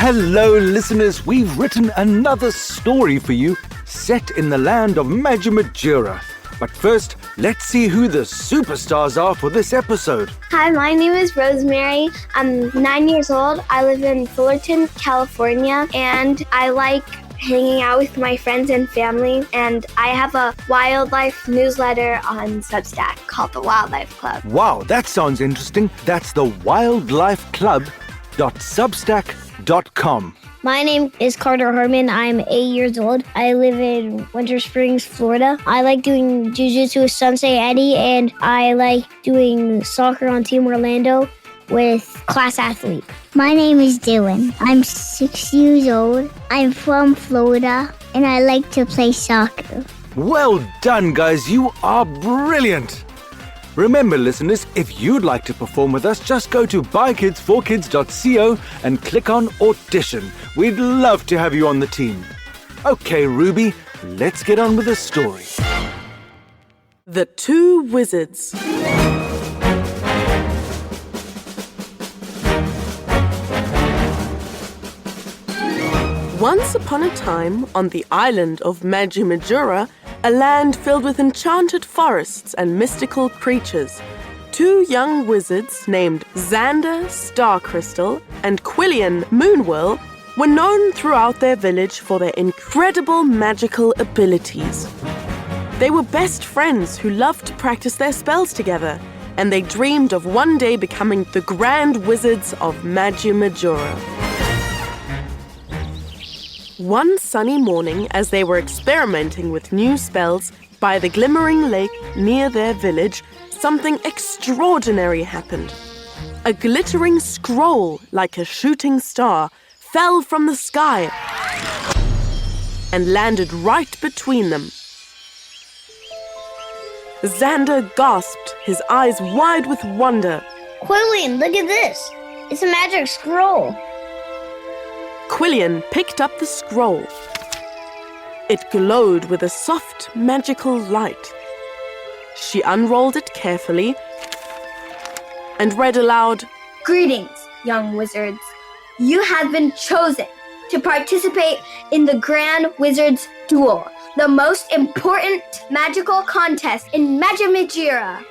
Hello, listeners. We've written another story for you set in the land of Magimajura. But first, let's see who the superstars are for this episode. Hi, my name is Rosemary. I'm 9 years old. I live in Fullerton, California, and I like hanging out with my friends and family. And I have a wildlife newsletter on Substack called The Wildlife Club. Wow, that sounds interesting. That's the wildlifeclub.substack.com. My name is Carter Harmon. I'm 8 years old. I live in Winter Springs, Florida. I like doing jiu-jitsu with Sensei Eddie, and I like doing soccer on Team Orlando with Class Athlete. My name is Dylan. I'm 6 years old. I'm from Florida, and I like to play soccer. Well done, guys. You are brilliant. Remember, listeners, if you'd like to perform with us, just go to bykids4kids.co and click on Audition. We'd love to have you on the team. Okay, Ruby, let's get on with the story. The Two Wizards. Once upon a time, on the island of Magimajura, a land filled with enchanted forests and mystical creatures, two young wizards named Xander, Starcrystal, and Quillian, Moonwhirl, were known throughout their village for their incredible magical abilities. They were best friends who loved to practice their spells together, and they dreamed of one day becoming the Grand Wizards of Magimajura. One sunny morning, as they were experimenting with new spells by the glimmering lake near their village, something extraordinary happened. A glittering scroll, like a shooting star, fell from the sky and landed right between them. Xander gasped, his eyes wide with wonder. Quillian, look at this. It's a magic scroll. Quillian picked up the scroll. It glowed with a soft, magical light. She unrolled it carefully and read aloud, Greetings, young wizards. You have been chosen to participate in the Grand Wizards Duel, the most important magical contest in Magimajura.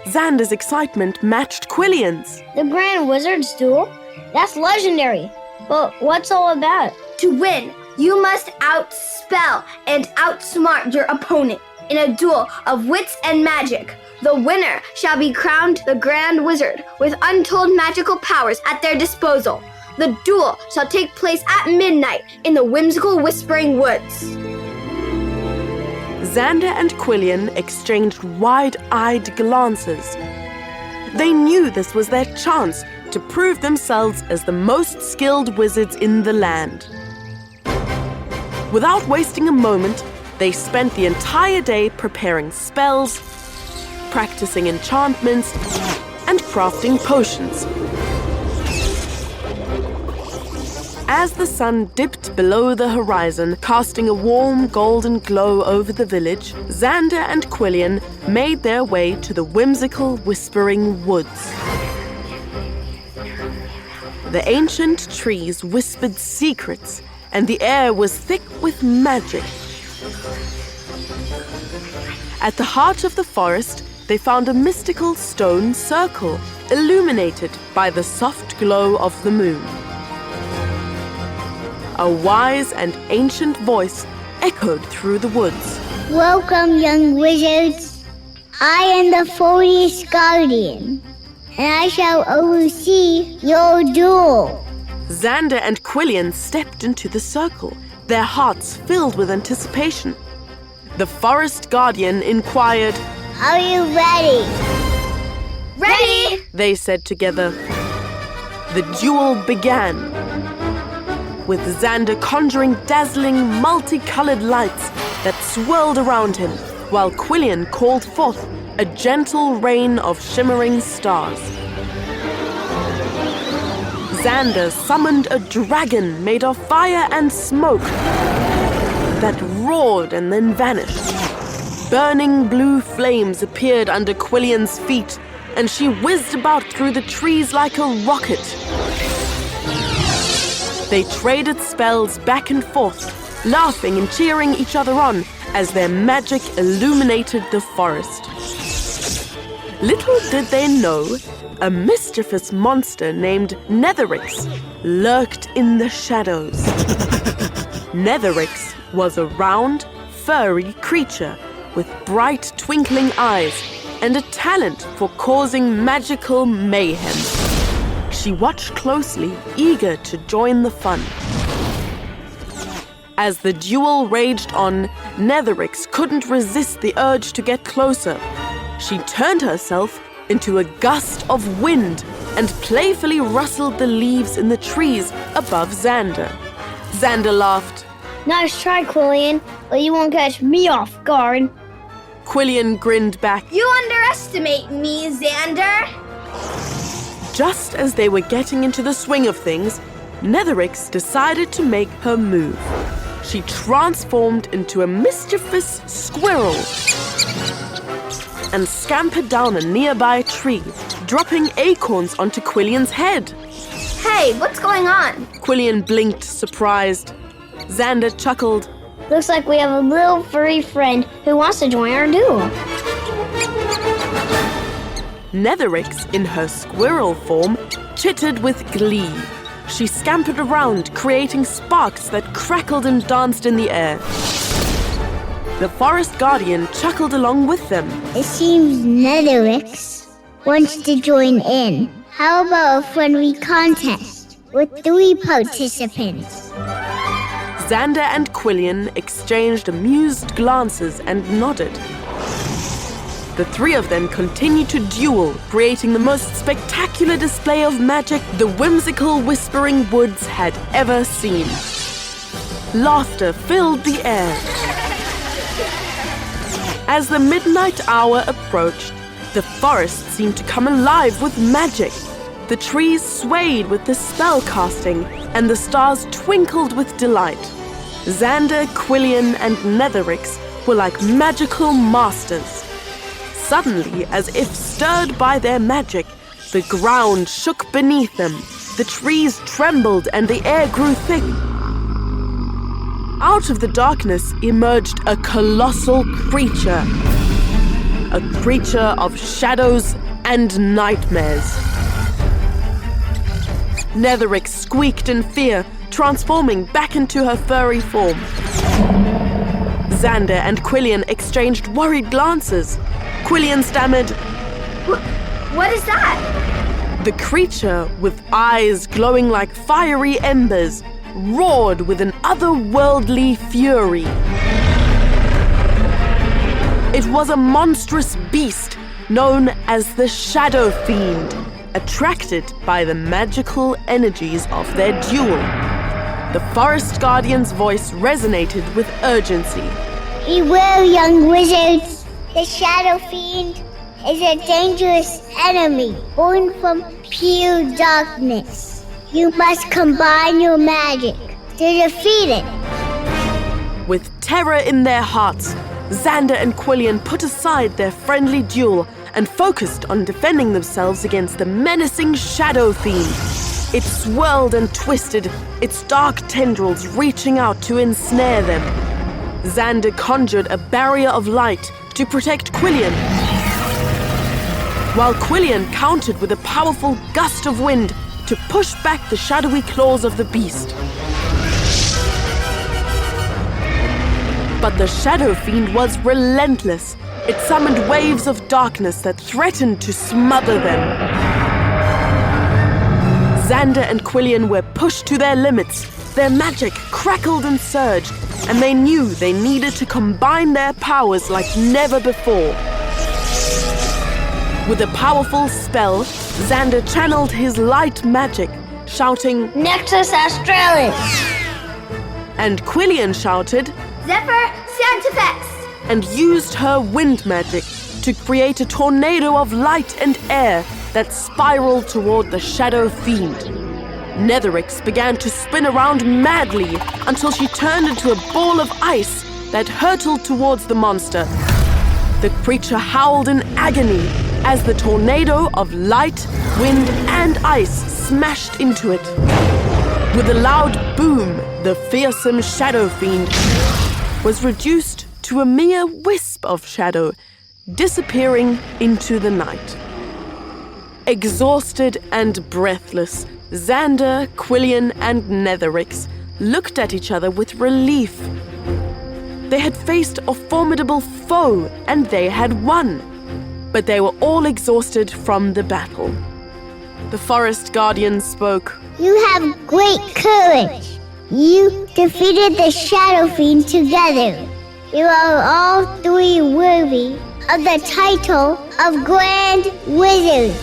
Xander's excitement matched Quillian's. The Grand Wizard's Duel? That's legendary. But what's all about? To win, you must outspell and outsmart your opponent in a duel of wits and magic. The winner shall be crowned the Grand Wizard with untold magical powers at their disposal. The duel shall take place at midnight in the Whimsical Whispering Woods. Xander and Quillian exchanged wide-eyed glances. They knew this was their chance to prove themselves as the most skilled wizards in the land. Without wasting a moment, they spent the entire day preparing spells, practicing enchantments, and crafting potions. As the sun dipped below the horizon, casting a warm golden glow over the village, Xander and Quillian made their way to the Whimsical Whispering Woods. The ancient trees whispered secrets, and the air was thick with magic. At the heart of the forest, they found a mystical stone circle, illuminated by the soft glow of the moon. A wise and ancient voice echoed through the woods. Welcome, young wizards. I am the forest guardian, and I shall oversee your duel. Xander and Quillian stepped into the circle, their hearts filled with anticipation. The forest guardian inquired, Are you ready? Ready! They said together. The duel began, with Xander conjuring dazzling, multicolored lights that swirled around him, while Quillian called forth a gentle rain of shimmering stars. Xander summoned a dragon made of fire and smoke that roared and then vanished. Burning blue flames appeared under Quillian's feet, and she whizzed about through the trees like a rocket. They traded spells back and forth, laughing and cheering each other on as their magic illuminated the forest. Little did they know, a mischievous monster named Netherix lurked in the shadows. Netherix was a round, furry creature with bright, twinkling eyes and a talent for causing magical mayhem. She watched closely, eager to join the fun. As the duel raged on, Netherix couldn't resist the urge to get closer. She turned herself into a gust of wind and playfully rustled the leaves in the trees above Xander. Xander laughed. Nice try, Quillian, but you won't catch me off guard. Quillian grinned back. You underestimate me, Xander. Just as they were getting into the swing of things, Netherix decided to make her move. She transformed into a mischievous squirrel and scampered down a nearby tree, dropping acorns onto Quillian's head. Hey, what's going on? Quillian blinked, surprised. Xander chuckled. Looks like we have a little furry friend who wants to join our duel. Netherix, in her squirrel form, chittered with glee. She scampered around, creating sparks that crackled and danced in the air. The forest guardian chuckled along with them. It seems Netherix wants to join in. How about a friendly contest with 3 participants? Xander and Quillian exchanged amused glances and nodded. The 3 of them continued to duel, creating the most spectacular display of magic the Whimsical Whispering Woods had ever seen. Laughter filled the air. As the midnight hour approached, the forest seemed to come alive with magic. The trees swayed with the spell casting, and the stars twinkled with delight. Xander, Quillian, and Netherix were like magical masters. Suddenly, as if stirred by their magic, the ground shook beneath them, the trees trembled, and the air grew thick. Out of the darkness emerged a colossal creature. A creature of shadows and nightmares. Netherix squeaked in fear, transforming back into her furry form. Xander and Quillian exchanged worried glances. Quillian stammered, What is that? The creature, with eyes glowing like fiery embers, roared with an otherworldly fury. It was a monstrous beast known as the Shadowfiend, attracted by the magical energies of their duel. The forest guardian's voice resonated with urgency. Beware, young wizards. The Shadowfiend is a dangerous enemy born from pure darkness. You must combine your magic to defeat it. With terror in their hearts, Xander and Quillian put aside their friendly duel and focused on defending themselves against the menacing Shadowfiend. It swirled and twisted, its dark tendrils reaching out to ensnare them. Xander conjured a barrier of light to protect Quillian, while Quillian countered with a powerful gust of wind to push back the shadowy claws of the beast. But the Shadowfiend was relentless. It summoned waves of darkness that threatened to smother them. Xander and Quillian were pushed to their limits. Their magic crackled and surged, and they knew they needed to combine their powers like never before. With a powerful spell, Xander channeled his light magic, shouting, Nexus Australis! And Quillian shouted, Zephyr Santafex! and used her wind magic to create a tornado of light and air that spiraled toward the Shadowfiend. Netherix began to spin around madly until she turned into a ball of ice that hurtled towards the monster. The creature howled in agony as the tornado of light, wind, and ice smashed into it. With a loud boom, the fearsome Shadowfiend was reduced to a mere wisp of shadow, disappearing into the night. Exhausted and breathless, Xander, Quillian, and Netherix looked at each other with relief. They had faced a formidable foe, and they had won. But they were all exhausted from the battle. The forest guardian spoke. You have great courage. You defeated the Shadowfiend together. You are all three worthy of the title of Grand Wizards.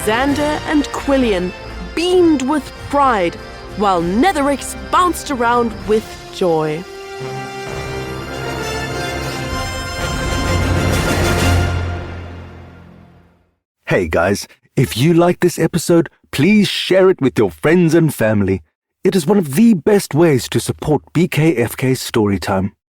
Xander and Quillian beamed with pride, while Netherix bounced around with joy. Hey guys, if you like this episode, please share it with your friends and family. It is one of the best ways to support BKFK Storytime.